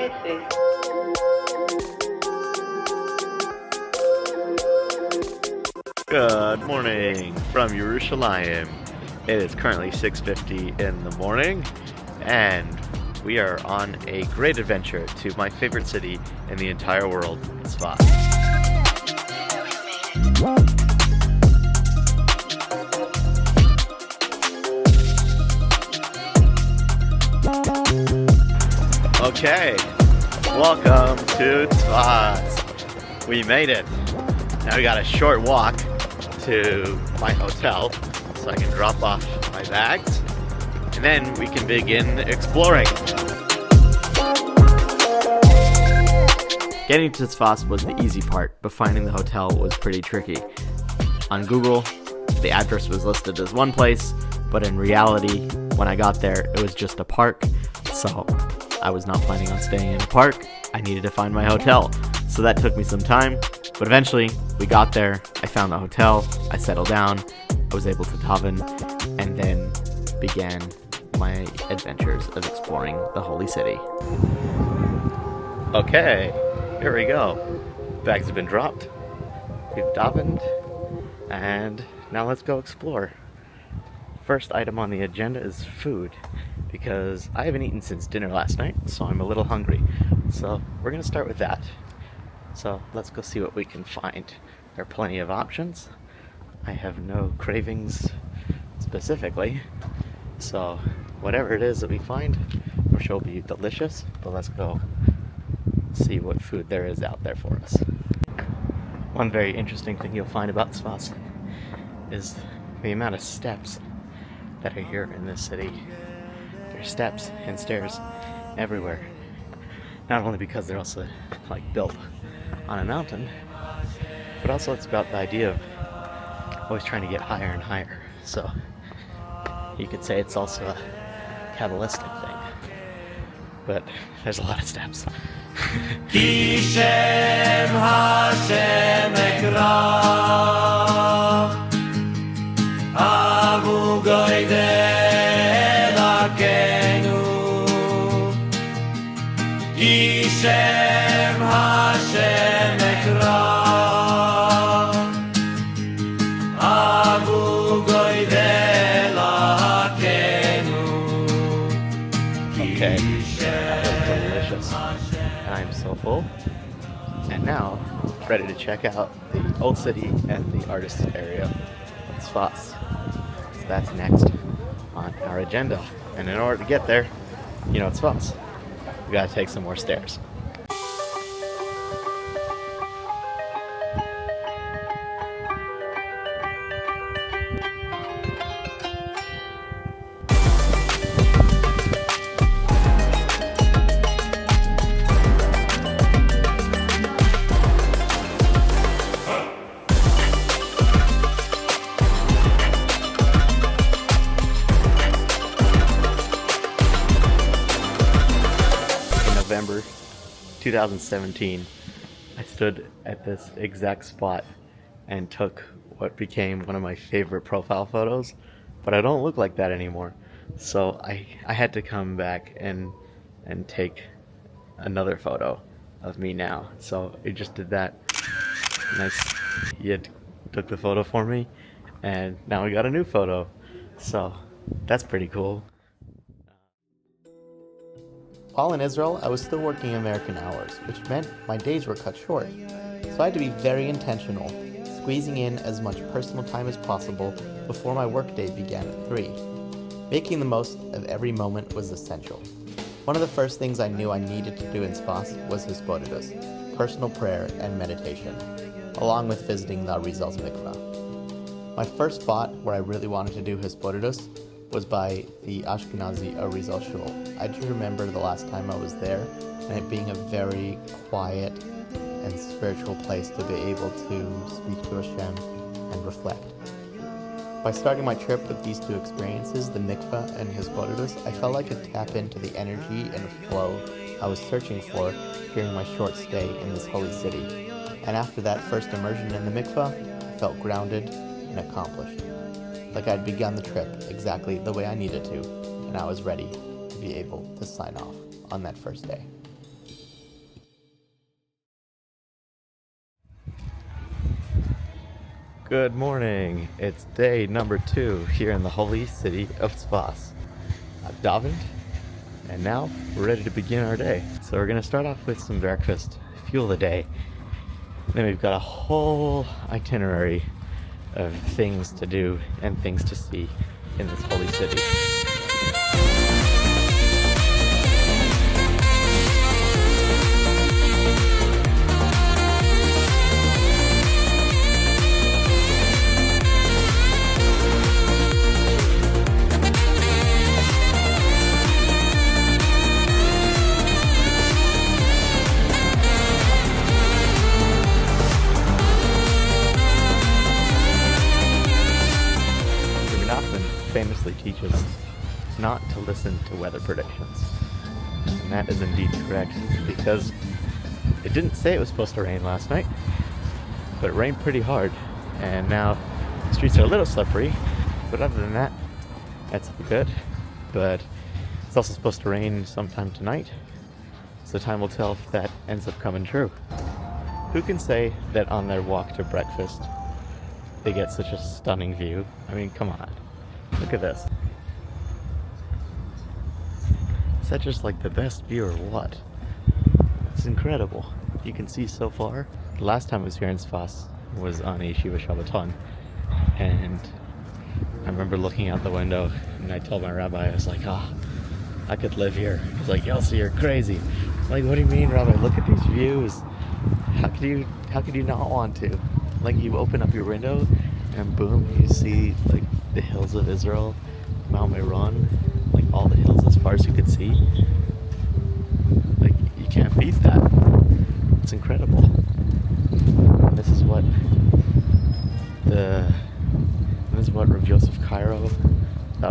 Good morning from Yerushalayim. It is currently 6:50 in the morning, and we are on a great adventure to my favorite city in the entire world, Tzfas. Okay, welcome to Tzfas. We made it. Now we got a short walk to my hotel so I can drop off my bags, and then we can begin exploring. Getting to Tzfas was the easy part, but finding the hotel was pretty tricky. On Google, the address was listed as one place, but in reality, when I got there, it was just a park, so I was not planning on staying in a park. I needed to find my hotel, so that took me some time, but eventually we got there. I found the hotel, I settled down, I was able to daven, and then began my adventures of exploring the holy city. Okay, here we go. Bags have been dropped, we've davened, and now let's go explore. First item on the agenda is food, because I haven't eaten since dinner last night, so I'm a little hungry. So we're going to start with that. So let's go see what we can find. There are plenty of options. I have no cravings specifically, so whatever it is that we find, I'm sure will be delicious, but let's go see what food there is out there for us. One very interesting thing you'll find about Tzfas is the amount of steps that are here in this city. There's steps and stairs everywhere. Not only because they're also built on a mountain, but also it's about the idea of always trying to get higher and higher. So you could say it's also a Kabbalistic thing, but there's a lot of steps. Okay, that was delicious. I'm so full. And now, ready to check out the old city and the artist area of Tzfas. So that's next on our agenda. And in order to get there, Tzfas, we gotta take some more stairs. November 2017, I stood at this exact spot and took what became one of my favorite profile photos, but I don't look like that anymore. So I had to come back and take another photo of me now. So I just did that. Nice. You took the photo for me, and now we got a new photo. So that's pretty cool. While in Israel, I was still working American hours, which meant my days were cut short. So I had to be very intentional, squeezing in as much personal time as possible before my workday began at 3. Making the most of every moment was essential. One of the first things I knew I needed to do in Tzfas was hisbodedus, personal prayer and meditation, along with visiting the Arizal's mikvah. My first spot where I really wanted to do hisbodedus was by the Ashkenazi Arizal Shul. I do remember the last time I was there, and it being a very quiet and spiritual place to be able to speak to Hashem and reflect. By starting my trip with these two experiences, the mikvah and hisbodedus, I felt I could tap into the energy and flow I was searching for during my short stay in this holy city. And after that first immersion in the mikvah, I felt grounded and accomplished. Like I'd begun the trip exactly the way I needed to, and I was ready to be able to sign off on that first day. Good morning. It's day number 2 here in the holy city of Tzfas. I've davened, and now we're ready to begin our day. So we're gonna start off with some breakfast, fuel the day. Then we've got a whole itinerary of things to do and things to see in this holy city. Famously teaches not to listen to weather predictions. And that is indeed correct, because it didn't say it was supposed to rain last night, but it rained pretty hard, and now the streets are a little slippery, but other than that, that's good. But it's also supposed to rain sometime tonight, so time will tell if that ends up coming true. Who can say that on their walk to breakfast they get such a stunning view? I mean, come on. Look at this. Is that just like the best view or what? It's incredible. You can see so far. The last time I was here in Tzfas was on Yeshiva Shabbaton, and I remember looking out the window and I told my rabbi, I was like, I could live here. He's like, Yosef, you're crazy. I'm like, what do you mean, Rabbi? Look at these views. How could you not want to? Like, you open up your window and boom, you see like the hills of Israel, Mount Meron, like all the hills as far as you could see. Like, you can't beat that. It's incredible. This is what Rav Yosef Cairo,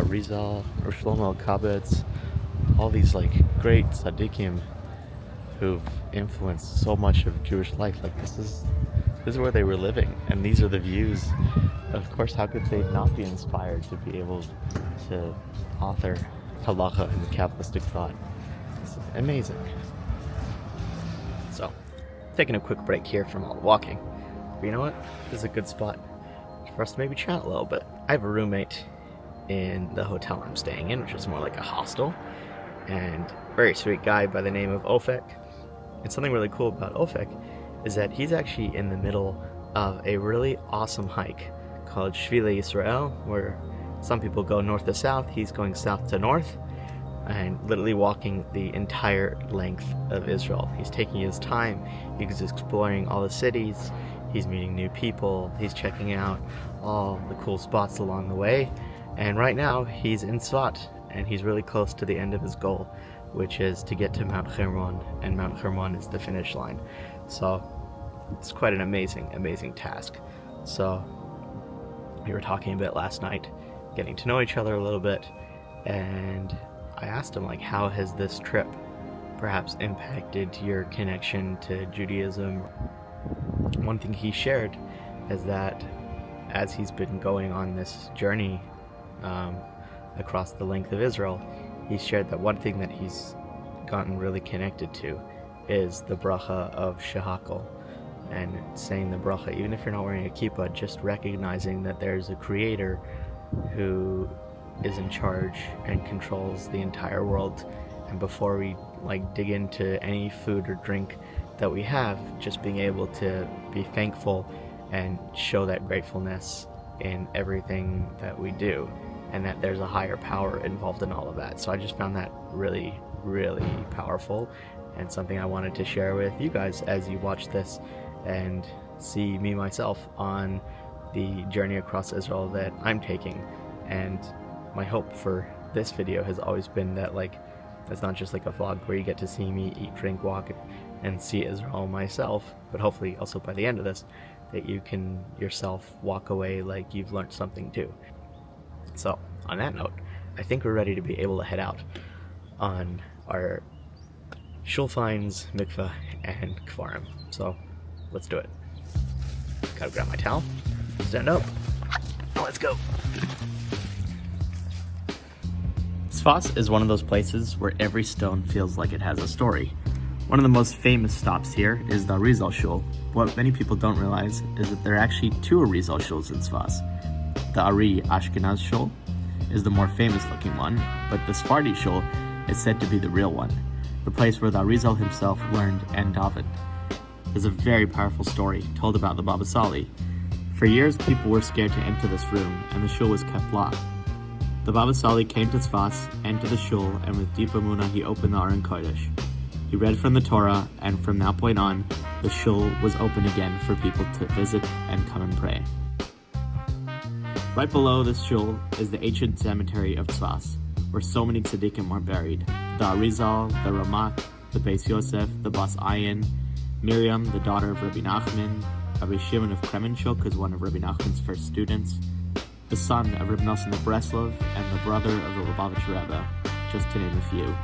Rizal, Rav Shlomo Kabetz, all these like great tzaddikim who've influenced so much of Jewish life. Like, this is where they were living, and these are the views. Of course, how could they not be inspired to be able to author halacha and Kabbalistic thought? It's amazing. So, taking a quick break here from all the walking. But you know what? This is a good spot for us to maybe chat a little bit. I have a roommate in the hotel I'm staying in, which is more like a hostel, and a very sweet guy by the name of Ofek. And something really cool about Ofek is that he's actually in the middle of a really awesome hike called Yosef Yisrael, where some people go north to south. He's going south to north and literally walking the entire length of Israel. He's taking his time. He's exploring all the cities. He's meeting new people. He's checking out all the cool spots along the way. And right now he's in Tzfat, and he's really close to the end of his goal, which is to get to Mount Hermon, and Mount Hermon is the finish line. So it's quite an amazing task. So we were talking a bit last night, getting to know each other a little bit, and I asked him, like, how has this trip perhaps impacted your connection to Judaism? One thing he shared is that as he's been going on this journey across the length of Israel, he shared that one thing that he's gotten really connected to is the bracha of shehakol. And saying the bracha, even if you're not wearing a kippah, just recognizing that there's a creator who is in charge and controls the entire world. And before we dig into any food or drink that we have, just being able to be thankful and show that gratefulness in everything that we do, and that there's a higher power involved in all of that. So I just found that really, really powerful, and something I wanted to share with you guys as you watch this and see me myself on the journey across Israel that I'm taking. And my hope for this video has always been that it's not just like a vlog where you get to see me eat, drink, walk, and see Israel myself, but hopefully also by the end of this that you can yourself walk away like you've learned something too. So on that note, I think we're ready to be able to head out on our shulfines, mikveh, and kfarim. So let's do it. Gotta grab my towel, stand up, let's go. Tzfas is one of those places where every stone feels like it has a story. One of the most famous stops here is the Arizal Shul. What many people don't realize is that there are actually two Arizal Shuls in Tzfas. The Ari Ashkenaz Shul is the more famous looking one, but the Sephardi Shul is said to be the real one, the place where the Arizal himself learned and davened. There's a very powerful story told about the Baba Sali. For years, people were scared to enter this room, and the shul was kept locked. The Baba Sali came to Tzfas, entered the shul, and with deep emunah, he opened the Aron Kodesh. He read from the Torah, and from that point on, the shul was open again for people to visit and come and pray. Right below this shul is the ancient cemetery of Tzfas, where so many tzaddikim are buried. The Arizal, the Ramak, the Beis Yosef, the Bas Ayin, Miriam, the daughter of Rabbi Nachman, Rabbi Shimon of Kremenchuk is one of Rabbi Nachman's first students, the son of Rabbi Nosson of Breslov, and the brother of the Lubavitch Rebbe, just to name a few.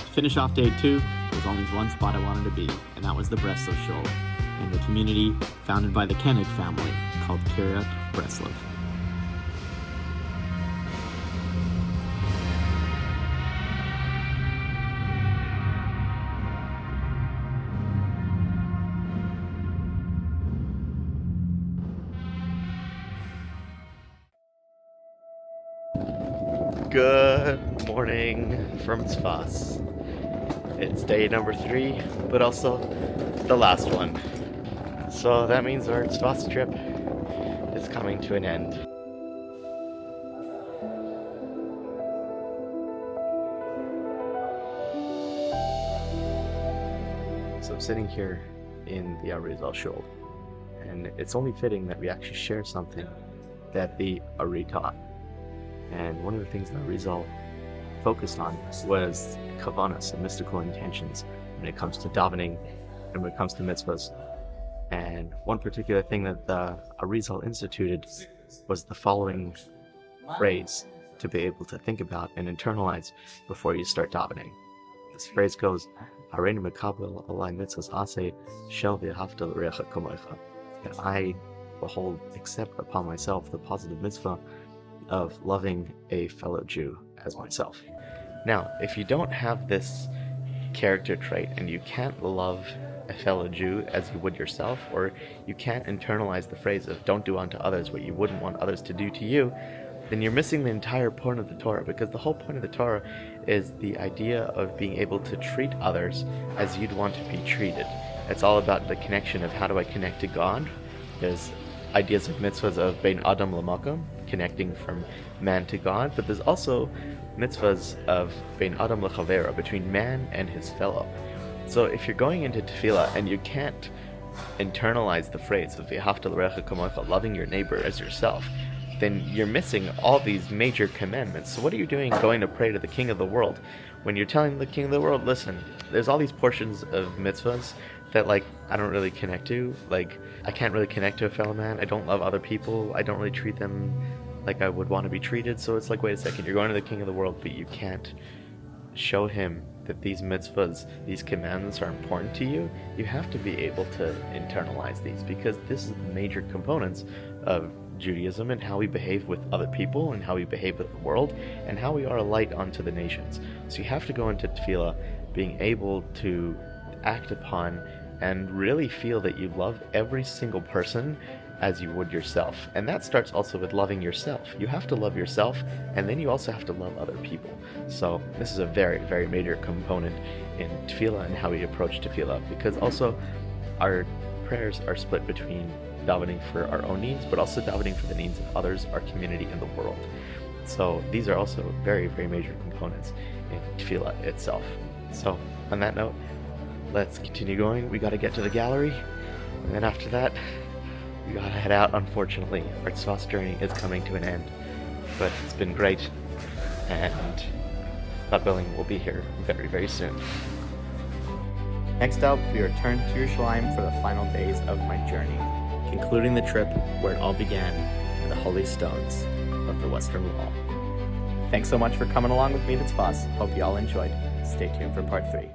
To finish off day 2, there's only one spot I wanted to be, and that was the Breslov Shul, in the community founded by the Koenig family called Kiryat Breslov. Good morning from Tzfas. It's day number 3, but also the last one. So that means our Tzfas trip is coming to an end. So I'm sitting here in the Arizal Shul, and it's only fitting that we actually share something that the Ari taught. And one of the things that Arizal focused on was kavanas and mystical intentions when it comes to davening and when it comes to mitzvahs. And one particular thing that the Arizal instituted was the following phrase to be able to think about and internalize before you start davening. This phrase goes, "Hareinu mekabel alai mitzvahs aseh shel v'ahavta l'reacha kamocha." That I, behold, accept upon myself the positive mitzvah of loving a fellow Jew as myself. Now, if you don't have this character trait and you can't love a fellow Jew as you would yourself, or you can't internalize the phrase of don't do unto others what you wouldn't want others to do to you, then you're missing the entire point of the Torah, because the whole point of the Torah is the idea of being able to treat others as you'd want to be treated. It's all about the connection of how do I connect to God. There's ideas of mitzvahs of bein adam l'makom, connecting from man to God, but there's also mitzvahs of bein adam l'chavera, between man and his fellow. So if you're going into tefillah and you can't internalize the phrase of v'ahavta l'reacha kamocha, loving your neighbor as yourself, then you're missing all these major commandments. So what are you doing going to pray to the King of the world when you're telling the King of the world, listen, there's all these portions of mitzvahs that I don't really connect to. I can't really connect to a fellow man. I don't love other people. I don't really treat them like I would want to be treated. So it's wait a second, you're going to the King of the world, but you can't show him that these mitzvahs, these commandments are important to you. You have to be able to internalize these, because this is the major components of Judaism and how we behave with other people and how we behave with the world and how we are a light unto the nations. So you have to go into tefillah being able to act upon and really feel that you love every single person as you would yourself. And that starts also with loving yourself. You have to love yourself, and then you also have to love other people. So this is a very, very major component in tefillah and how we approach tefillah, because also our prayers are split between davening for our own needs, but also davening for the needs of others, our community, and the world. So these are also very, very major components in tefillah itself. So on that note, let's continue going. We got to get to the gallery, and then after that, we got to head out. Unfortunately, our Tzfas journey is coming to an end, but it's been great, and God willing, we'll be here very, very soon. Next up, we return to Yerushalayim for the final days of my journey, concluding the trip where it all began, in the holy stones of the Western Wall. Thanks so much for coming along with me to Tzfas. Hope you all enjoyed. Stay tuned for part 3.